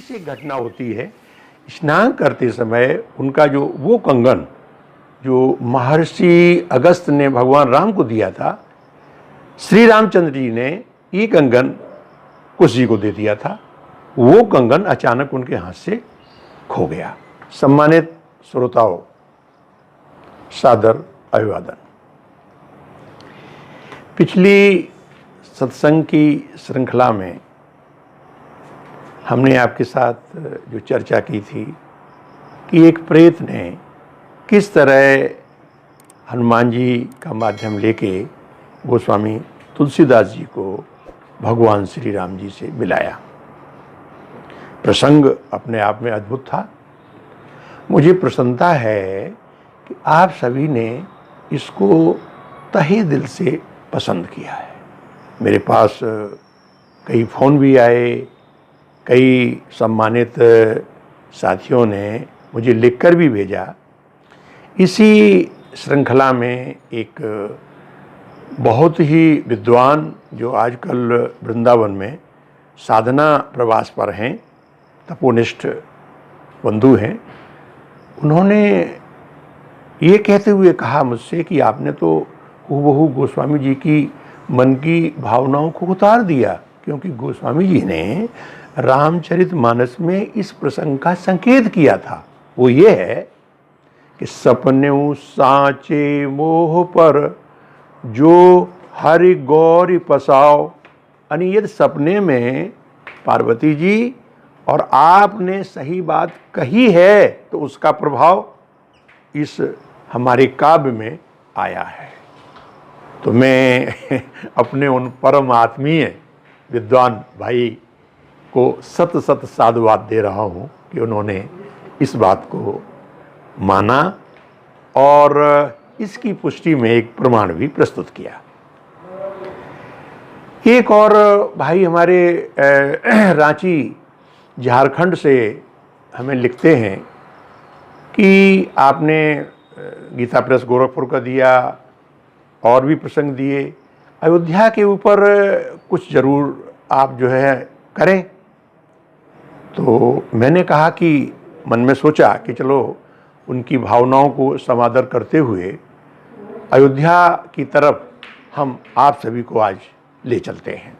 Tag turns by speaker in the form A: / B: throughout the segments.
A: से एक घटना होती है, स्नान करते समय उनका जो वो कंगन जो महर्षि अगस्त ने भगवान राम को दिया था, श्री रामचंद्र जी ने ये कंगन कुश जी को दे दिया था। वो कंगन अचानक उनके हाथ से खो गया। सम्मानित श्रोताओं, सादर अभिवादन। पिछली सत्संग की श्रृंखला में हमने आपके साथ जो चर्चा की थी कि एक प्रेत ने किस तरह हनुमान जी का माध्यम लेके गोस्वामी तुलसीदास जी को भगवान श्री राम जी से मिलाया। प्रसंग अपने आप में अद्भुत था। मुझे प्रसन्नता है कि आप सभी ने इसको तहे दिल से पसंद किया है। मेरे पास कई फ़ोन भी आए, कई सम्मानित साथियों ने मुझे लिखकर भी भेजा। इसी श्रृंखला में एक बहुत ही विद्वान जो आजकल वृंदावन में साधना प्रवास पर हैं, तपोनिष्ठ बंधु हैं, उन्होंने ये कहते हुए कहा मुझसे कि आपने तो हूबहू गोस्वामी जी की मन की भावनाओं को उतार दिया, क्योंकि गोस्वामी जी ने रामचरितमानस में इस प्रसंग का संकेत किया था। वो ये है कि सपने साचे मोह पर जो हरि गौरी पसाओ। यानी यदि सपने में पार्वती जी और आपने सही बात कही है तो उसका प्रभाव इस हमारे काव्य में आया है। तो मैं अपने उन परम आत्मीय विद्वान भाई को सत सत साधुवाद दे रहा हूँ कि उन्होंने इस बात को माना और इसकी पुष्टि में एक प्रमाण भी प्रस्तुत किया। एक और भाई हमारे रांची झारखंड से हमें लिखते हैं कि आपने गीता प्रेस गोरखपुर का दिया और भी प्रसंग दिए, अयोध्या के ऊपर कुछ ज़रूर आप जो है करें। तो मैंने कहा कि मन में सोचा कि चलो उनकी भावनाओं को समादर करते हुए अयोध्या की तरफ हम आप सभी को आज ले चलते हैं।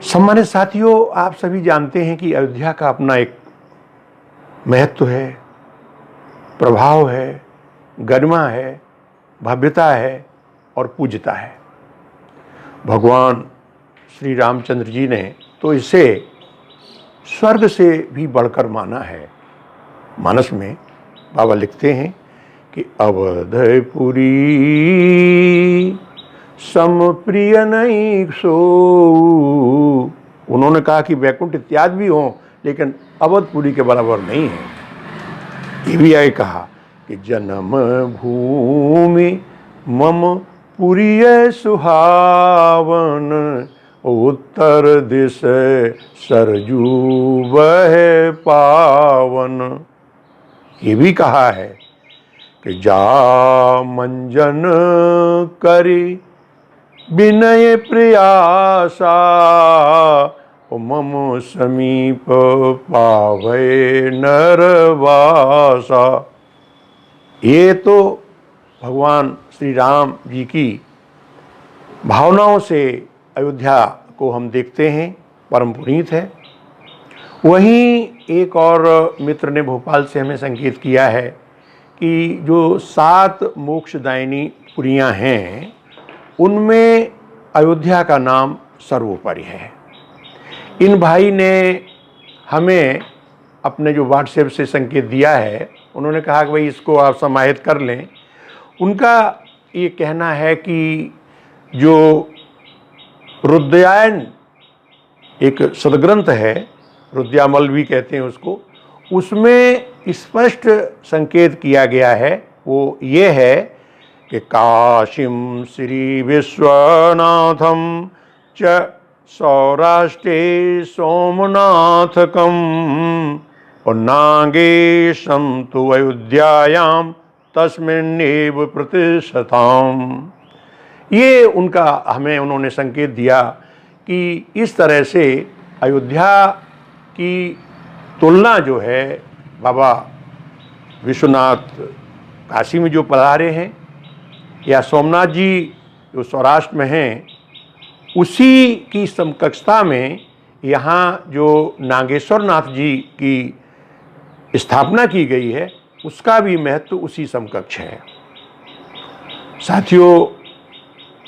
A: सम्मानित साथियों, आप सभी जानते हैं कि अयोध्या का अपना एक महत्व है, प्रभाव है, गरिमा है, भव्यता है और पूज्यता है। भगवान श्री रामचंद्र जी ने तो इसे स्वर्ग से भी बढ़कर माना है। मानस में बाबा लिखते हैं कि अवधपुरी सम प्रिय नहीं सो। उन्होंने कहा कि वैकुंठ इत्यादि भी हों लेकिन अवधपुरी के बराबर नहीं है। ये भी आगे कहा कि जन्म भूमि मम पुरिय सुहावन, उत्तर दिश सरजू बह पावन। ये भी कहा है कि जा मंजन करी विनय प्रयासा, मम समीप पावे नरवासा। ये तो भगवान श्री राम जी की भावनाओं से अयोध्या को हम देखते हैं, परम पुनीत है। वहीं एक और मित्र ने भोपाल से हमें संकेत किया है कि जो 7 मोक्षदायिनी पुरियां हैं उनमें अयोध्या का नाम सर्वोपरि है। इन भाई ने हमें अपने जो व्हाट्सएप से संकेत दिया है, उन्होंने कहा कि भाई इसको आप समाहित कर लें। उनका ये कहना है कि जो रुद्रयायन एक सदग्रंथ है, रुद्यामल भी कहते हैं उसको, उसमें स्पष्ट संकेत किया गया है। वो ये है कि काशीं श्री विश्वनाथम च सौराष्ट्रे सोमनाथकम और नागेशम तु अयोध्यायाम तस्मिन्नेव प्रतिष्ठताम। ये उनका हमें उन्होंने संकेत दिया कि इस तरह से अयोध्या की तुलना जो है बाबा विश्वनाथ काशी में जो पधारे हैं या सोमनाथ जी जो सौराष्ट्र में हैं, उसी की समकक्षता में यहाँ जो नागेश्वर नाथ जी की स्थापना की गई है उसका भी महत्व उसी समकक्ष है। साथियों,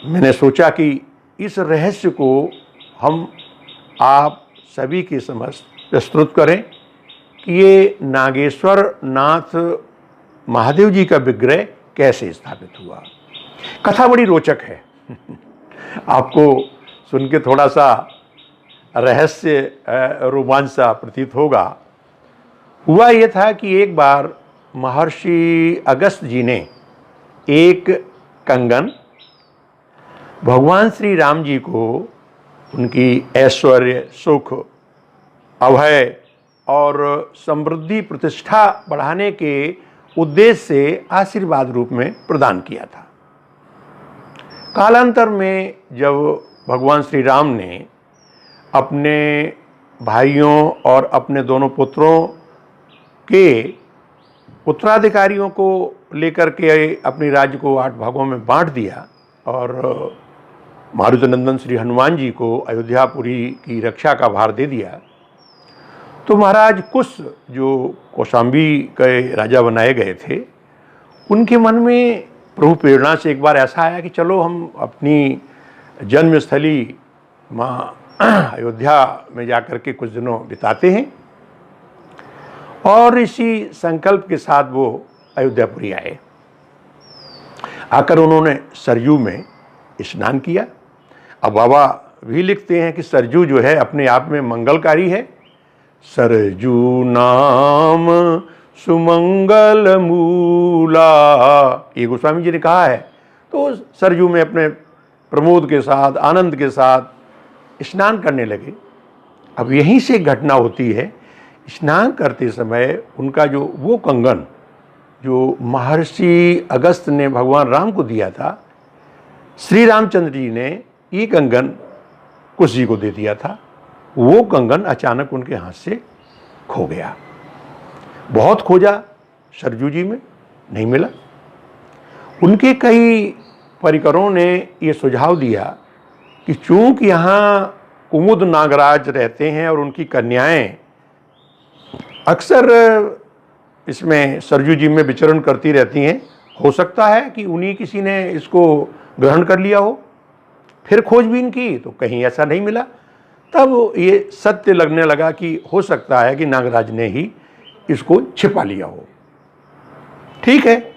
A: मैंने सोचा कि इस रहस्य को हम आप सभी के समक्ष प्रस्तुत करें कि ये नागेश्वर नाथ महादेव जी का विग्रह कैसे स्थापित हुआ। कथा बड़ी रोचक है आपको सुन के थोड़ा सा रहस्य रोमांच सा प्रतीत होगा। हुआ ये था कि एक बार महर्षि अगस्त जी ने एक कंगन भगवान श्री राम जी को उनकी ऐश्वर्य, सुख, अभय और समृद्धि प्रतिष्ठा बढ़ाने के उद्देश्य से आशीर्वाद रूप में प्रदान किया था। कालांतर में जब भगवान श्री राम ने अपने भाइयों और अपने दोनों पुत्रों के उत्तराधिकारियों को लेकर के अपने राज्य को 8 भागों में बांट दिया और मारुतिनंदन श्री हनुमान जी को अयोध्यापुरी की रक्षा का भार दे दिया, तो महाराज कुश जो कौशाम्बी के राजा बनाए गए थे, उनके मन में प्रभु प्रेरणा से एक बार ऐसा आया कि चलो हम अपनी जन्मस्थली माँ अयोध्या में जाकर के कुछ दिनों बिताते हैं। और इसी संकल्प के साथ वो अयोध्यापुरी आए। आकर उन्होंने सरयू में स्नान किया। अब बाबा भी लिखते हैं कि सरयू जो है अपने आप में मंगलकारी है। सरजू नाम सुमंगल मूला, ये गोस्वामी जी ने कहा है। तो सरयू में अपने प्रमोद के साथ, आनंद के साथ स्नान करने लगे। अब यहीं से घटना होती है, स्नान करते समय उनका जो वो कंगन जो महर्षि अगस्त ने भगवान राम को दिया था, श्री रामचंद्र जी ने ये कंगन कुश जी को दे दिया था। वो कंगन अचानक उनके हाथ से खो गया। बहुत खोजा सरजू जी में, नहीं मिला। उनके कई परिकरों ने ये सुझाव दिया कि चूंकि यहाँ कुमुद नागराज रहते हैं और उनकी कन्याएं अक्सर इसमें सरजू जी में विचरण करती रहती हैं, हो सकता है कि उन्हीं किसी ने इसको ग्रहण कर लिया हो। फिर खोजबीन की तो कहीं ऐसा नहीं मिला। तब ये सत्य लगने लगा कि हो सकता है कि नागराज ने ही इसको छिपा लिया हो। ठीक है,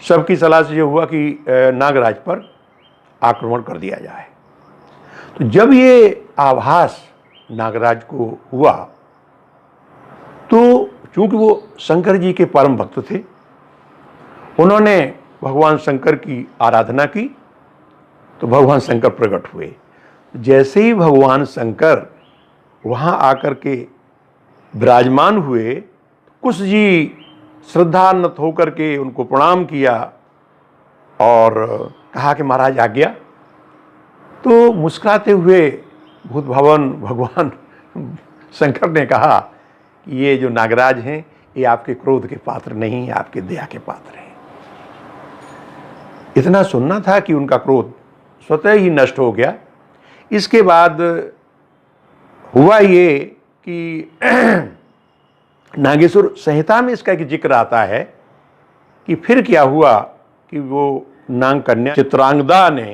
A: सबकी सलाह से ये हुआ कि नागराज पर आक्रमण कर दिया जाए। तो जब ये आभास नागराज को हुआ तो चूंकि वो शंकर जी के परम भक्त थे, उन्होंने भगवान शंकर की आराधना की। तो भगवान शंकर प्रकट हुए। जैसे ही भगवान शंकर वहाँ आकर के विराजमान हुए, कुश जी श्रद्धान्वित होकर के उनको प्रणाम किया और कहा कि महाराज आज्ञा। तो मुस्कुराते हुए भूत भवन भगवान शंकर ने कहा कि ये जो नागराज हैं ये आपके क्रोध के पात्र नहीं, आपके दया के पात्र हैं। इतना सुनना था कि उनका क्रोध स्वतः ही नष्ट हो गया। इसके बाद हुआ ये कि नागेश्वर संहिता में इसका एक जिक्र आता है कि फिर क्या हुआ कि वो नाग कन्या चित्रांगदा ने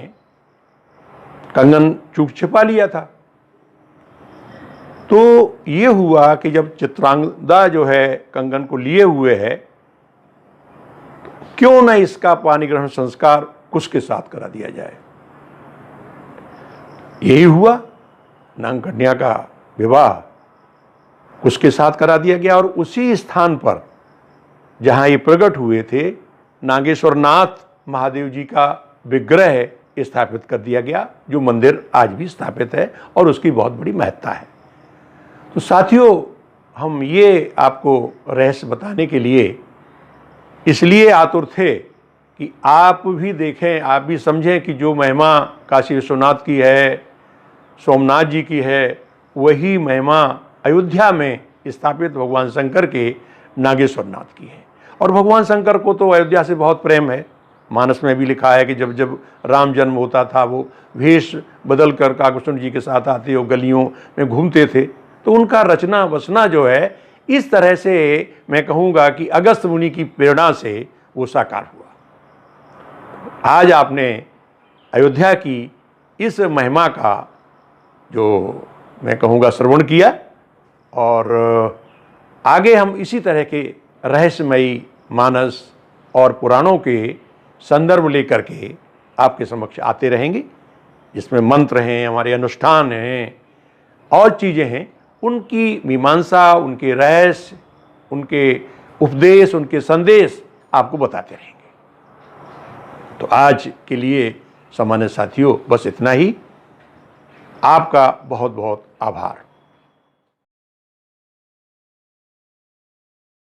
A: कंगन चूक छिपा लिया था। तो ये हुआ कि जब चित्रांगदा जो है कंगन को लिए हुए है, क्यों न इसका पानी ग्रहण संस्कार कुश के साथ करा दिया जाए। यही हुआ, नाग कन्या का विवाह कुश के साथ करा दिया गया और उसी स्थान पर जहां ये प्रकट हुए थे, नागेश्वर नाथ महादेव जी का विग्रह स्थापित कर दिया गया, जो मंदिर आज भी स्थापित है और उसकी बहुत बड़ी महत्ता है। तो साथियों, हम ये आपको रहस्य बताने के लिए इसलिए आतुर थे कि आप भी देखें, आप भी समझें कि जो महिमा काशी विश्वनाथ की है, सोमनाथ जी की है, वही महिमा अयोध्या में स्थापित भगवान शंकर के नागेश्वर नाथ की है। और भगवान शंकर को तो अयोध्या से बहुत प्रेम है। मानस में भी लिखा है कि जब जब राम जन्म होता था वो वेश बदल कर काकभूषण जी के साथ आते और गलियों में घूमते थे। तो उनका रचना वसना जो है इस तरह से मैं कहूँगा कि अगस्त मुनि की प्रेरणा से वो साकार हुआ। आज आपने अयोध्या की इस महिमा का जो मैं कहूँगा श्रवण किया, और आगे हम इसी तरह के रहस्यमयी मानस और पुराणों के संदर्भ लेकर के आपके समक्ष आते रहेंगे, जिसमें मंत्र हैं, हमारे अनुष्ठान हैं और चीज़ें हैं, उनकी मीमांसा, उनके रहस्य, उनके उपदेश, उनके संदेश आपको बताते रहेंगे। तो आज के लिए सामान्य साथियों बस इतना ही। आपका बहुत बहुत आभार।